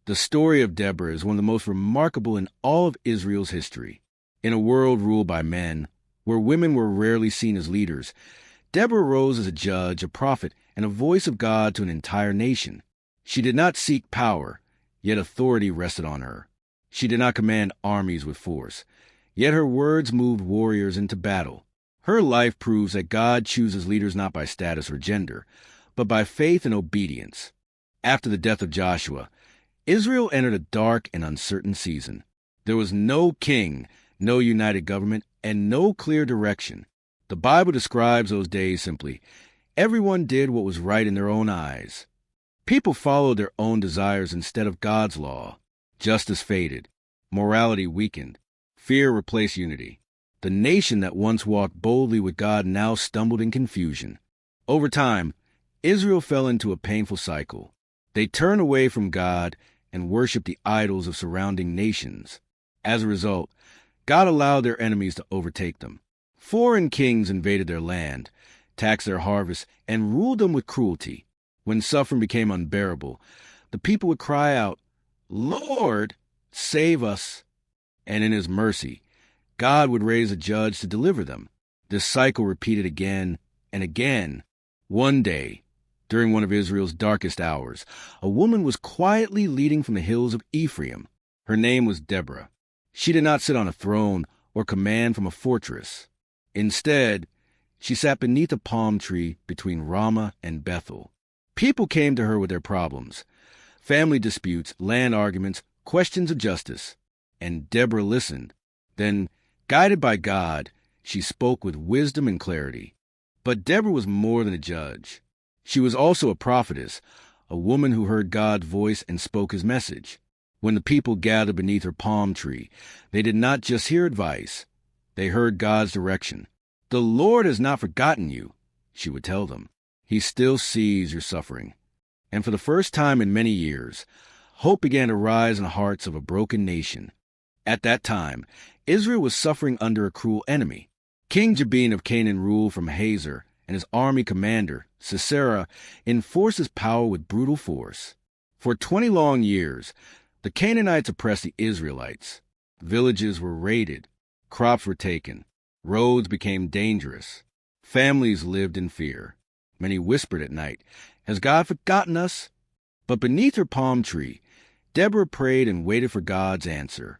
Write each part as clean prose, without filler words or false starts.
The story of Deborah is one of the most remarkable in all of Israel's history. In a world ruled by men, where women were rarely seen as leaders, Deborah rose as a judge, a prophet, and a voice of God to an entire nation. She did not seek power, yet authority rested on her. She did not command armies with force, yet her words moved warriors into battle. Her life proves that God chooses leaders not by status or gender, but by faith and obedience. After the death of Joshua, Israel entered a dark and uncertain season. There was no king, no united government, and no clear direction. The Bible describes those days simply. Everyone did what was right in their own eyes. People followed their own desires instead of God's law. Justice faded. Morality weakened. Fear replaced unity. The nation that once walked boldly with God now stumbled in confusion. Over time, Israel fell into a painful cycle. They turned away from God and worshiped the idols of surrounding nations. As a result, God allowed their enemies to overtake them. Foreign kings invaded their land, taxed their harvests, and ruled them with cruelty. When suffering became unbearable, the people would cry out, "Lord, save us!" And in his mercy, God would raise a judge to deliver them. This cycle repeated again and again. One day, during one of Israel's darkest hours, a woman was quietly leading from the hills of Ephraim. Her name was Deborah. She did not sit on a throne or command from a fortress. Instead, she sat beneath a palm tree between Ramah and Bethel. People came to her with their problems, family disputes, land arguments, questions of justice. And Deborah listened. Then, guided by God, she spoke with wisdom and clarity. But Deborah was more than a judge. She was also a prophetess, a woman who heard God's voice and spoke his message. When the people gathered beneath her palm tree, they did not just hear advice. They heard God's direction. "The Lord has not forgotten you," she would tell them. "He still sees your suffering." And for the first time in many years, hope began to rise in the hearts of a broken nation. At that time, Israel was suffering under a cruel enemy. King Jabin of Canaan ruled from Hazor, and his army commander, Sisera, enforced his power with brutal force. For 20 long years, the Canaanites oppressed the Israelites. Villages were raided, crops were taken, roads became dangerous. Families lived in fear. Many whispered at night, "Has God forgotten us?" But beneath her palm tree, Deborah prayed and waited for God's answer.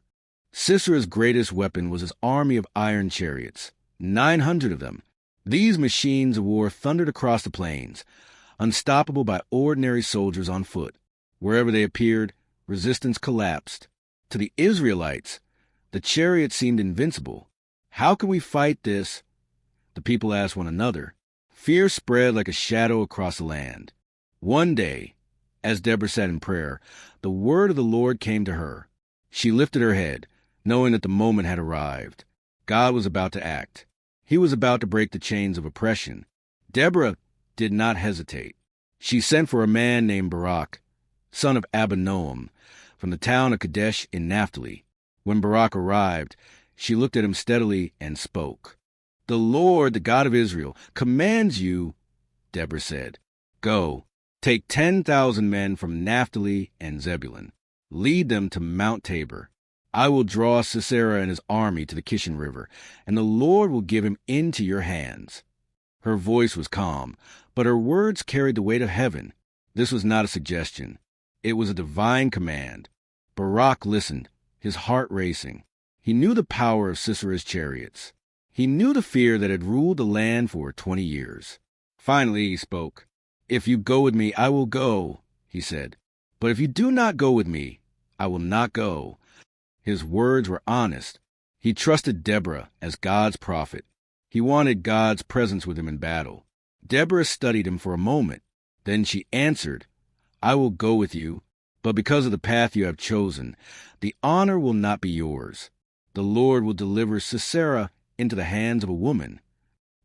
Sisera's greatest weapon was his army of iron chariots, 900 of them. These machines of war thundered across the plains, unstoppable by ordinary soldiers on foot. Wherever they appeared, resistance collapsed. To the Israelites, the chariots seemed invincible. "How can we fight this?" the people asked one another. Fear spread like a shadow across the land. One day, as Deborah sat in prayer, the word of the Lord came to her. She lifted her head, knowing that the moment had arrived. God was about to act. He was about to break the chains of oppression. Deborah did not hesitate. She sent for a man named Barak, son of Abinoam, from the town of Kadesh in Naphtali. When Barak arrived, she looked at him steadily and spoke. "The Lord, the God of Israel, commands you," Deborah said, "Go, take 10,000 men from Naphtali and Zebulun. Lead them to Mount Tabor. I will draw Sisera and his army to the Kishon River, and the Lord will give him into your hands." Her voice was calm, but her words carried the weight of heaven. This was not a suggestion. It was a divine command. Barak listened, his heart racing. He knew the power of Sisera's chariots. He knew the fear that had ruled the land for 20 years. Finally he spoke. "If you go with me, I will go," he said. "But if you do not go with me, I will not go." His words were honest. He trusted Deborah as God's prophet. He wanted God's presence with him in battle. Deborah studied him for a moment. Then she answered, "I will go with you, but because of the path you have chosen, the honor will not be yours. The Lord will deliver Sisera into the hands of a woman."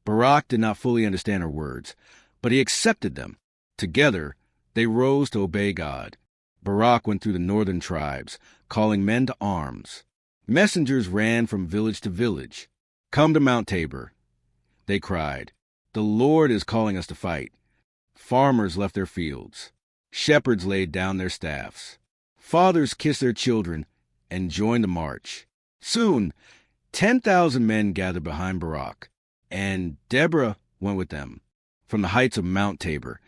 Barak did not fully understand her words, but he accepted them. Together, they rose to obey God. Barak went through the northern tribes, calling men to arms. Messengers ran from village to village. "Come to Mount Tabor," they cried. "The Lord is calling us to fight." Farmers left their fields. Shepherds laid down their staffs. Fathers kissed their children and joined the march. Soon, 10,000 men gathered behind Barak, and Deborah went with them. From the heights of Mount Tabor,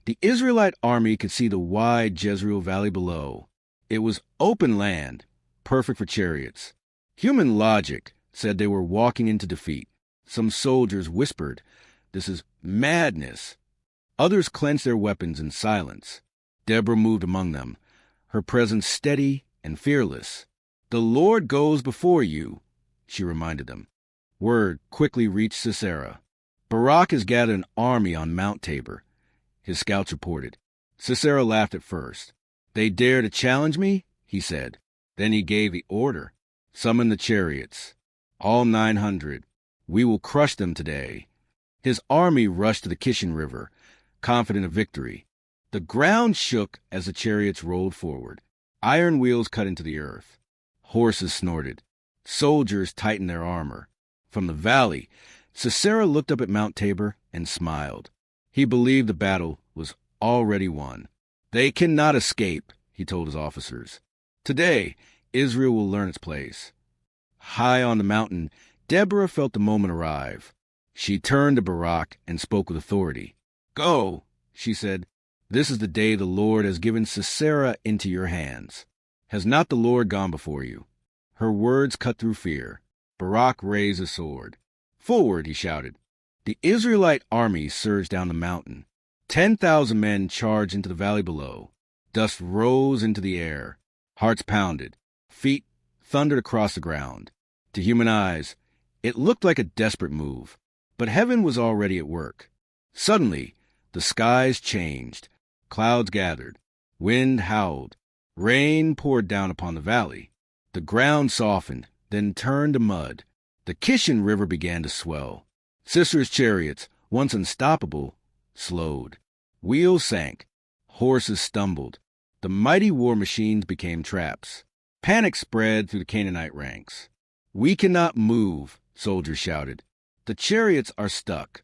the Israelite army could see the wide Jezreel valley below. It was open land, perfect for chariots. Human logic said they were walking into defeat. Some soldiers whispered, "This is madness." Others clenched their weapons in silence. Deborah moved among them, her presence steady and fearless. "The Lord goes before you," she reminded them. Word quickly reached Sisera. "Barak has gathered an army on Mount Tabor," his scouts reported. Sisera laughed at first. "They dare to challenge me?" he said. Then he gave the order. "Summon the chariots. All 900. We will crush them today." His army rushed to the Kishon River, confident of victory. The ground shook as the chariots rolled forward. Iron wheels cut into the earth. Horses snorted. Soldiers tightened their armor. From the valley, Sisera looked up at Mount Tabor and smiled. He believed the battle was already won. "They cannot escape," he told his officers. "Today, Israel will learn its place." High on the mountain, Deborah felt the moment arrive. She turned to Barak and spoke with authority. "Go," she said. "This is the day the Lord has given Sisera into your hands. Has not the Lord gone before you?" Her words cut through fear. Barak raised his sword. "Forward," he shouted. The Israelite army surged down the mountain. 10,000 men charged into the valley below. Dust rose into the air. Hearts pounded. Feet thundered across the ground. To human eyes, it looked like a desperate move. But heaven was already at work. Suddenly, the skies changed. Clouds gathered. Wind howled. Rain poured down upon the valley. The ground softened, then turned to mud. The Kishon River began to swell. Sisera's chariots, once unstoppable, slowed. Wheels sank. Horses stumbled. The mighty war machines became traps. Panic spread through the Canaanite ranks. "We cannot move," soldiers shouted. "The chariots are stuck."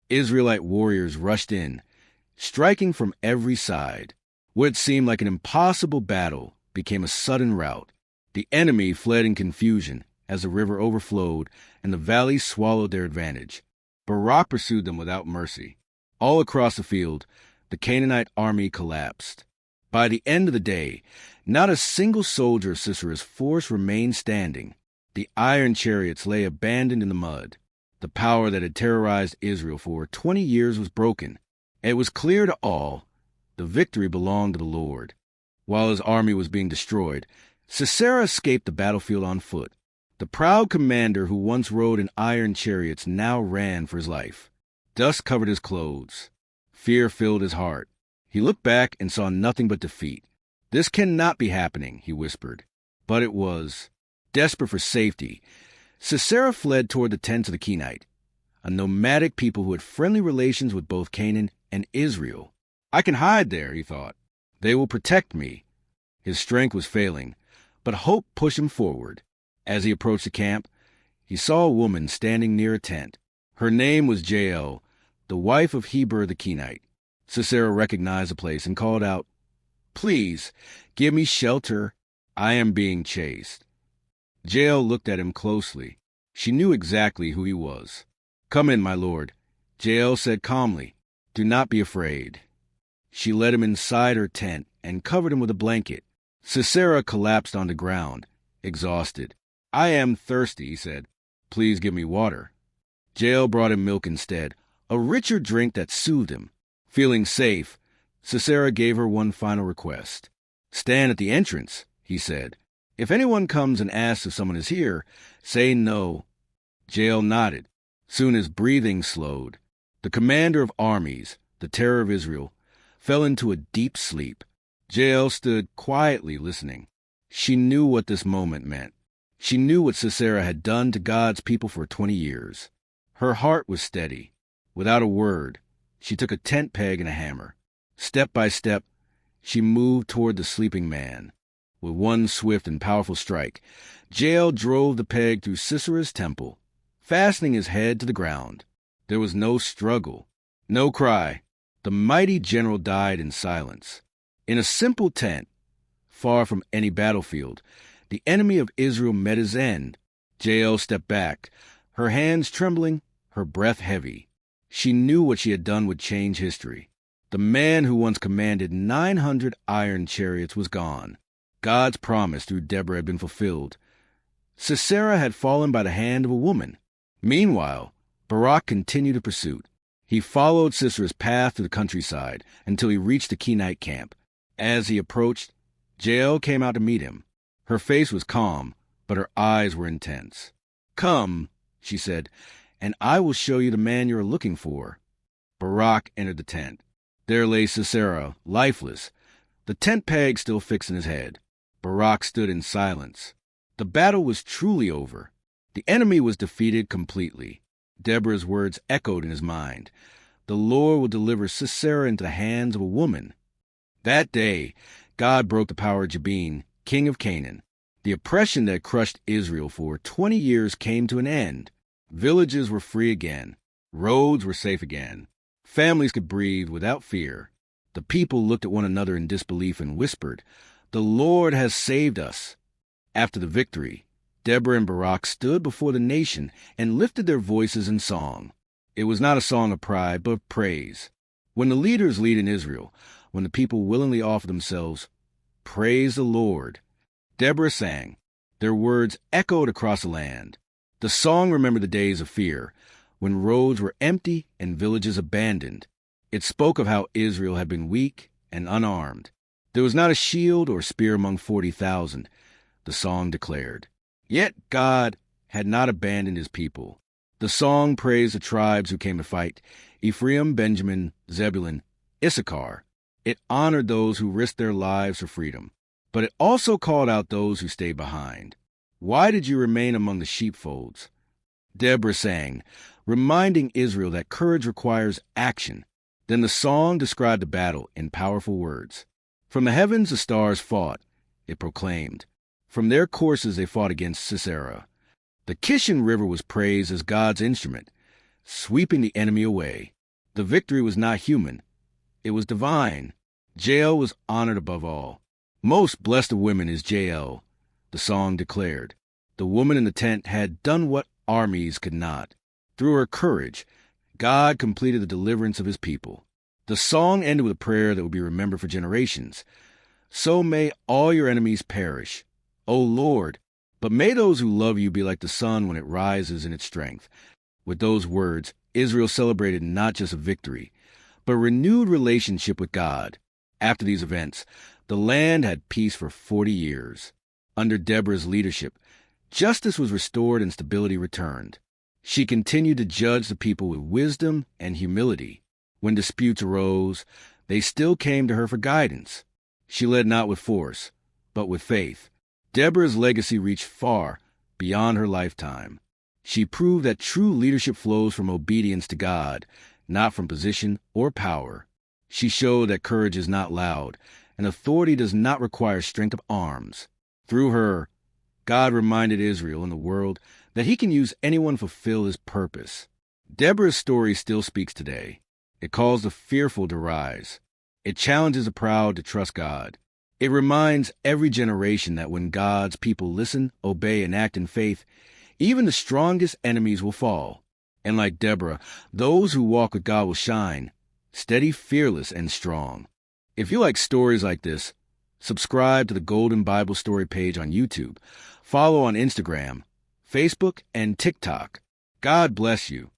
Israelite warriors rushed in, striking from every side. What seemed like an impossible battle became a sudden rout. The enemy fled in confusion as the river overflowed and the valley swallowed their advantage. Barak pursued them without mercy. All across the field, the Canaanite army collapsed. By the end of the day, not a single soldier of Sisera's force remained standing. The iron chariots lay abandoned in the mud. The power that had terrorized Israel for 20 years was broken. It was clear to all, the victory belonged to the Lord. While his army was being destroyed, Sisera escaped the battlefield on foot. The proud commander who once rode in iron chariots now ran for his life. Dust covered his clothes. Fear filled his heart. He looked back and saw nothing but defeat. "This cannot be happening," he whispered. But it was. Desperate for safety, Sisera fled toward the tents of the Kenite, a nomadic people who had friendly relations with both Canaan and Israel. "I can hide there," he thought. "They will protect me." His strength was failing, but hope pushed him forward. As he approached the camp, he saw a woman standing near a tent. Her name was Jael, the wife of Heber the Kenite. Sisera recognized the place and called out, "Please, give me shelter. I am being chased." Jael looked at him closely. She knew exactly who he was. "Come in, my lord," Jael said calmly. "Do not be afraid." She led him inside her tent and covered him with a blanket. Sisera collapsed on the ground, exhausted. "I am thirsty," he said. "Please give me water." Jael brought him milk instead, a richer drink that soothed him. Feeling safe, Sisera gave her one final request. "Stand at the entrance," he said. "If anyone comes and asks if someone is here, say no." Jael nodded. Soon his breathing slowed. The commander of armies, the terror of Israel, fell into a deep sleep. Jael stood quietly listening. She knew what this moment meant. She knew what Sisera had done to God's people for 20 years. Her heart was steady. Without a word, she took a tent peg and a hammer. Step by step, she moved toward the sleeping man. With one swift and powerful strike, Jael drove the peg through Sisera's temple, fastening his head to the ground. There was no struggle, no cry. The mighty general died in silence. In a simple tent, far from any battlefield. The enemy of Israel met his end. Jael stepped back, her hands trembling, her breath heavy. She knew what she had done would change history. The man who once commanded 900 iron chariots was gone. God's promise through Deborah had been fulfilled. Sisera had fallen by the hand of a woman. Meanwhile, Barak continued the pursuit. He followed Sisera's path through the countryside until he reached the Kenite camp. As he approached, Jael came out to meet him. Her face was calm, but her eyes were intense. "Come," she said, "and I will show you the man you are looking for." Barak entered the tent. There lay Sisera, lifeless, the tent peg still fixed in his head. Barak stood in silence. The battle was truly over. The enemy was defeated completely. Deborah's words echoed in his mind. The Lord will deliver Sisera into the hands of a woman. That day, God broke the power of Jabin, king of Canaan. The oppression that crushed Israel for 20 years came to an end. Villages were free again. Roads were safe again. Families could breathe without fear. The people looked at one another in disbelief and whispered, "The Lord has saved us." After the victory, Deborah and Barak stood before the nation and lifted their voices in song. It was not a song of pride, but of praise. When the leaders lead in Israel, when the people willingly offer themselves, "Praise the Lord," Deborah sang. Their words echoed across the land. The song remembered the days of fear, when roads were empty and villages abandoned. It spoke of how Israel had been weak and unarmed. There was not a shield or spear among 40,000, the song declared. Yet God had not abandoned his people. The song praised the tribes who came to fight: Ephraim, Benjamin, Zebulun, Issachar. It honored those who risked their lives for freedom. But it also called out those who stayed behind. "Why did you remain among the sheepfolds?" Deborah sang, reminding Israel that courage requires action. Then the song described the battle in powerful words. From the heavens the stars fought, it proclaimed. From their courses they fought against Sisera. The Kishon River was praised as God's instrument, sweeping the enemy away. The victory was not human, it was divine. Jael was honored above all. "Most blessed of women is Jael," the song declared. The woman in the tent had done what armies could not. Through her courage, God completed the deliverance of his people. The song ended with a prayer that would be remembered for generations. "So may all your enemies perish, O Lord, but may those who love you be like the sun when it rises in its strength." With those words, Israel celebrated not just a victory, but a renewed relationship with God. After these events, the land had peace for 40 years. Under Deborah's leadership, justice was restored and stability returned. She continued to judge the people with wisdom and humility. When disputes arose, they still came to her for guidance. She led not with force, but with faith. Deborah's legacy reached far beyond her lifetime. She proved that true leadership flows from obedience to God, not from position or power. She showed that courage is not loud, and authority does not require strength of arms. Through her, God reminded Israel and the world that he can use anyone to fulfill his purpose. Deborah's story still speaks today. It calls the fearful to rise. It challenges the proud to trust God. It reminds every generation that when God's people listen, obey, and act in faith, even the strongest enemies will fall. And like Deborah, those who walk with God will shine, steady, fearless, and strong. If you like stories like this, subscribe to the Golden Bible Story page on YouTube. Follow on Instagram, Facebook, and TikTok. God bless you.